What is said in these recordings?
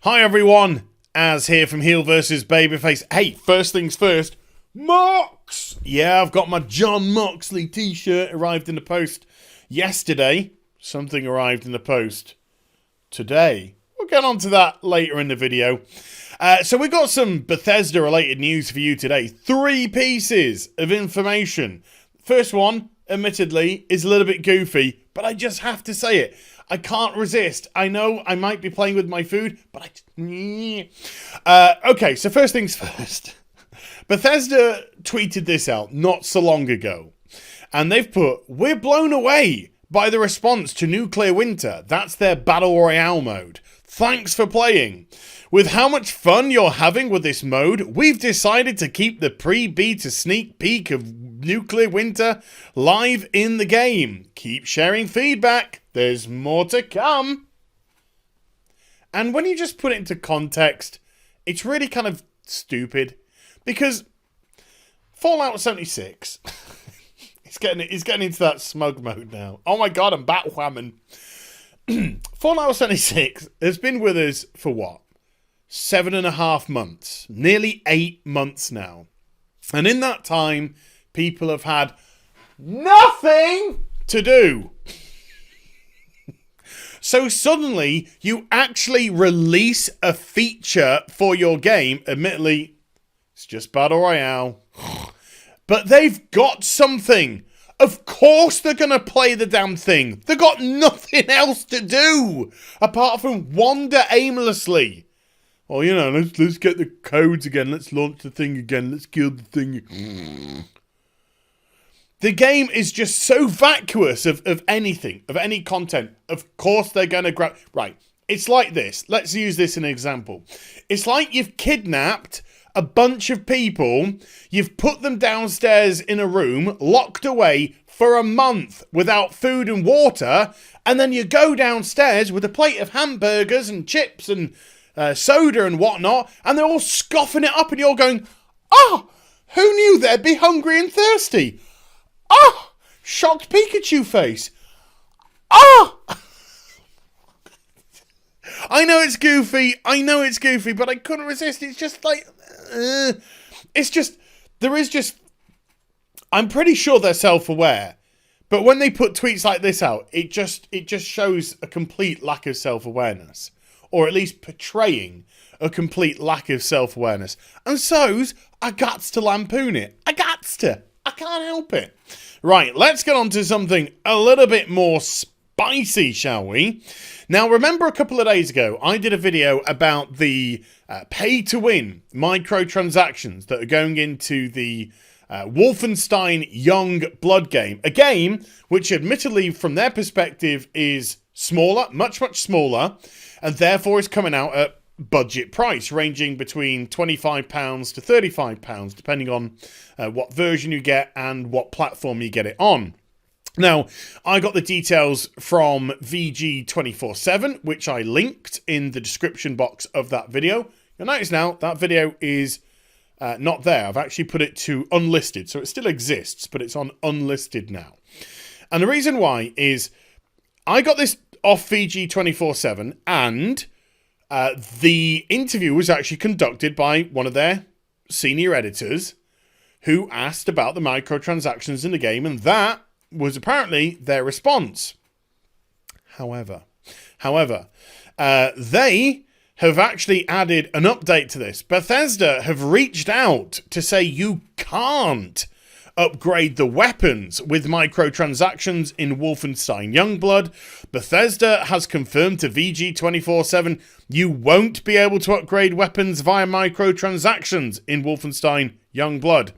Hi everyone, Az here from HeelvsBabyface. Hey, first things first, Mox! Yeah, I've got my John Moxley t-shirt, arrived in the post yesterday. Something arrived in the post today. We'll get on to that later in the video. So we've got some Bethesda related news for you today. 3 pieces of information. First one, admittedly, is a little bit goofy, but I just have to say it. I can't resist. I know I might be playing with my food, but okay, so first things first. Bethesda tweeted this out not so long ago. And they've put, "We're blown away by the response to Nuclear Winter." That's their Battle Royale mode. "Thanks for playing. With how much fun you're having with this mode, we've decided to keep the pre-beta sneak peek of Nuclear Winter live in the game. Keep sharing feedback. There's more to come." And when you just put it into context, it's really kind of stupid. Because Fallout 76, he's getting into that smug mode now. Oh my god, I'm Batwhamming. Fallout 76 has been with us for what? 7.5 months. Nearly 8 months now. And in that time, people have had nothing to do. So suddenly, you actually release a feature for your game. Admittedly, it's just Battle Royale. But they've got something. Of course they're going to play the damn thing. They've got nothing else to do apart from wander aimlessly. Oh, you know, let's get the codes again. Let's launch the thing again. Let's kill the thing. The game is just so vacuous of anything, of any content. Of course they're going to grab... Right, it's like this. Let's use this as an example. It's like you've kidnapped a bunch of people, you've put them downstairs in a room, locked away for a month without food and water, and then you go downstairs with a plate of hamburgers and chips and soda and whatnot, and they're all scoffing it up, and you're going, "Oh, who knew they'd be hungry and thirsty? Oh, shocked Pikachu face. Oh!" I know it's goofy, but I couldn't resist. It's just like, I'm pretty sure they're self-aware, but when they put tweets like this out, it just shows a complete lack of self-awareness, or at least portraying a complete lack of self-awareness. And so's, I gots to lampoon it. I can't help it. Right, let's get on to something a little bit more spicy, shall we? Now, remember a couple of days ago, I did a video about the pay-to-win microtransactions that are going into the Wolfenstein Young Blood game. A game which, admittedly, from their perspective, is smaller, much, much smaller, and therefore is coming out at budget price, ranging between £25 to £35, depending on what version you get and what platform you get it on. Now, I got the details from VG247, which I linked in the description box of that video. You'll notice now that video is not there. I've actually put it to unlisted, so it still exists, but it's on unlisted now. And the reason why is I got this off VG247, and the interview was actually conducted by one of their senior editors who asked about the microtransactions in the game, and that was apparently their response. However, they have actually added an update to this. Bethesda have reached out to say you can't upgrade the weapons with microtransactions in Wolfenstein Youngblood. Bethesda has confirmed to VG247 you won't be able to upgrade weapons via microtransactions in Wolfenstein Youngblood.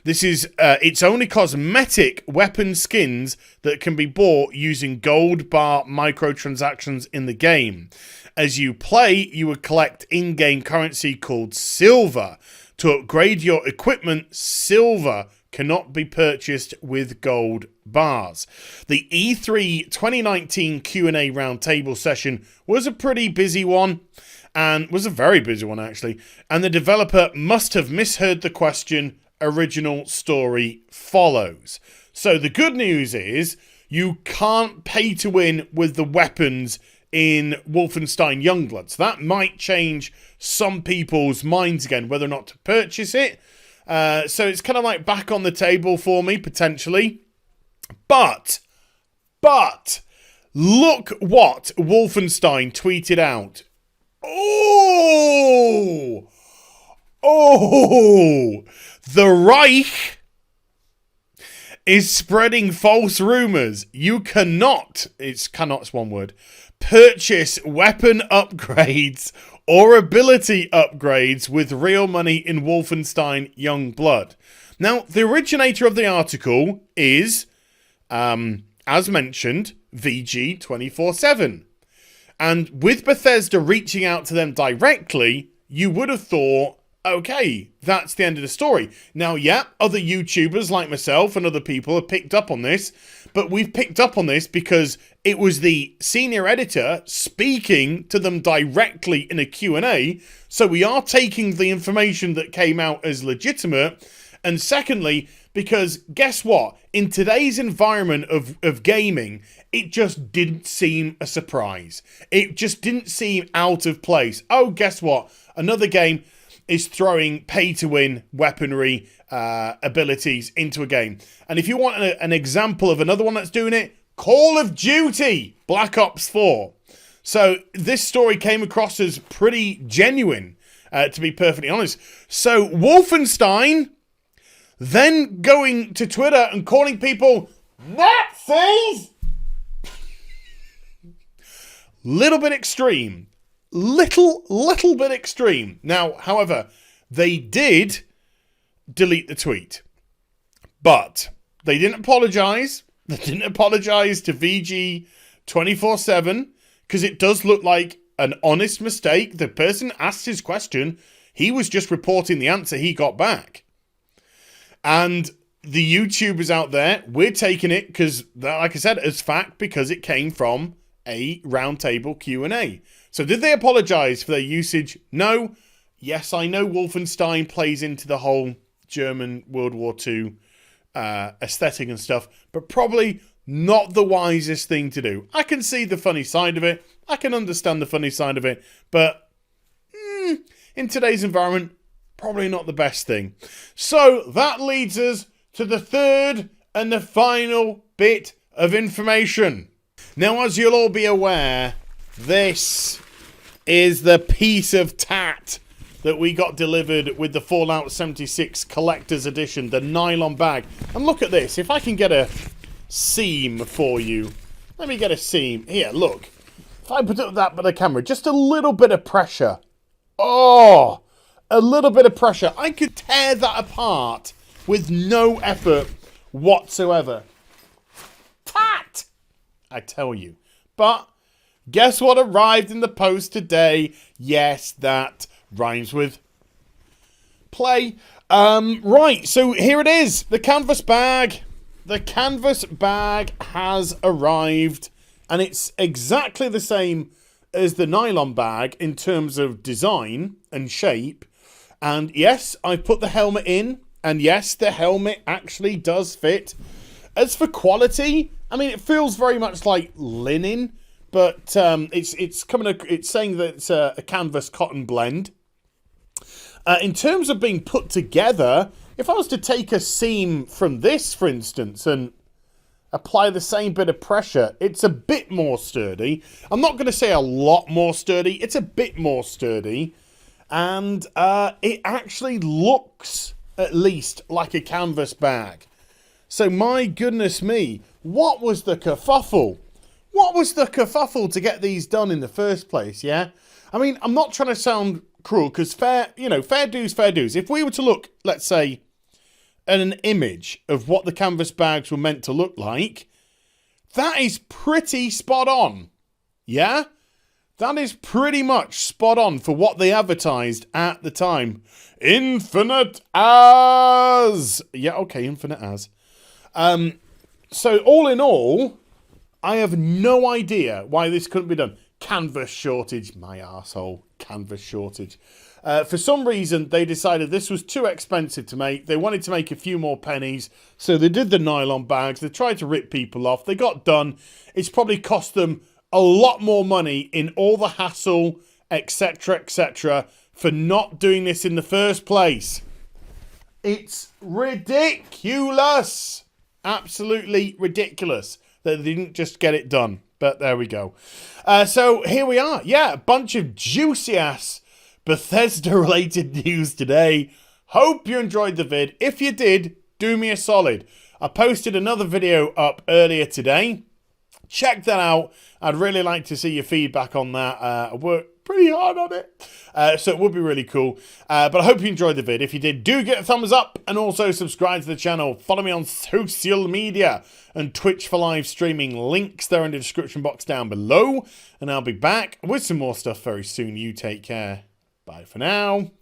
This is it's only cosmetic weapon skins that can be bought using gold bar microtransactions in the game. As you play, you would collect in-game currency called silver. To upgrade your equipment, silver cannot be purchased with gold bars. The E3 2019 Q&A roundtable session was a pretty busy one, and was a very busy one actually, and the developer must have misheard the question. Original story follows. So the good news is you can't pay to win with the weapons in Wolfenstein Youngblood. So that might change some people's minds again, whether or not to purchase it. So it's kind of like back on the table for me, potentially. But, look what Wolfenstein tweeted out. Oh, the Reich is spreading false rumors. You cannot, cannot's one word, purchase weapon upgrades or ability upgrades with real money in Wolfenstein Youngblood. Now, the originator of the article is, as mentioned, VG247. And with Bethesda reaching out to them directly, you would have thought, okay, that's the end of the story. Now, yeah, other YouTubers like myself and other people have picked up on this, but we've picked up on this because it was the senior editor speaking to them directly in a Q&A, so we are taking the information that came out as legitimate. And secondly, because guess what? In today's environment of gaming, it just didn't seem a surprise. It just didn't seem out of place. Oh, guess what? Another game is throwing pay-to-win weaponry abilities into a game. And if you want an example of another one that's doing it, Call of Duty Black Ops 4. So this story came across as pretty genuine, to be perfectly honest. So Wolfenstein then going to Twitter and calling people Nazis? Little bit extreme. Little bit extreme. Now, however, they did delete the tweet. But they didn't apologise. They didn't apologise to VG247 because it does look like an honest mistake. The person asked his question. He was just reporting the answer he got back. And the YouTubers out there, we're taking it because, like I said, as fact because it came from a roundtable Q&A. So did they apologise for their usage? No. Yes, I know Wolfenstein plays into the whole German World War II aesthetic and stuff, but probably not the wisest thing to do. I can see the funny side of it. I can understand the funny side of it, but in today's environment, probably not the best thing. So that leads us to the third and the final bit of information. Now, as you'll all be aware, this is the piece of tat that we got delivered with the Fallout 76 Collector's Edition, the nylon bag. And look at this. If I can get a seam for you. Let me get a seam. Here, look. If I put up that by the camera, just a little bit of pressure. Oh, a little bit of pressure. I could tear that apart with no effort whatsoever. Tat! I tell you. But guess what arrived in the post today? Yes, that rhymes with play. Right, so here it is. The canvas bag. The canvas bag has arrived. And it's exactly the same as the nylon bag in terms of design and shape. And yes, I put the helmet in. And yes, the helmet actually does fit. As for quality, I mean, it feels very much like linen, but it's saying that it's a canvas cotton blend. In terms of being put together, if I was to take a seam from this, for instance, and apply the same bit of pressure, it's a bit more sturdy. I'm not going to say a lot more sturdy. It's a bit more sturdy. And it actually looks, at least, like a canvas bag. So, my goodness me, what was the kerfuffle? What was the kerfuffle to get these done in the first place, yeah? I mean, I'm not trying to sound cruel, because fair dues, fair dues. If we were to look, let's say, at an image of what the canvas bags were meant to look like, that is pretty spot on, yeah? That is pretty much spot on for what they advertised at the time. Infinite as! Yeah, okay, infinite as. So all in all, I have no idea why this couldn't be done. Canvas shortage, my arsehole. Canvas shortage. For some reason, they decided this was too expensive to make. They wanted to make a few more pennies, so they did the nylon bags. They tried to rip people off. They got done. It's probably cost them a lot more money in all the hassle, etc., for not doing this in the first place. It's ridiculous. Absolutely ridiculous that they didn't just get it done. But there we go. So here we are. Yeah, a bunch of juicy ass Bethesda related news today. Hope you enjoyed the vid. If you did, do me a solid. I posted another video up earlier today. Check that out. I'd really like to see your feedback on that. I worked pretty hard on it. So it would be really cool. But I hope you enjoyed the vid. If you did, do get a thumbs up and also subscribe to the channel. Follow me on social media and Twitch for live streaming. Links there in the description box down below. And I'll be back with some more stuff very soon. You take care. Bye for now.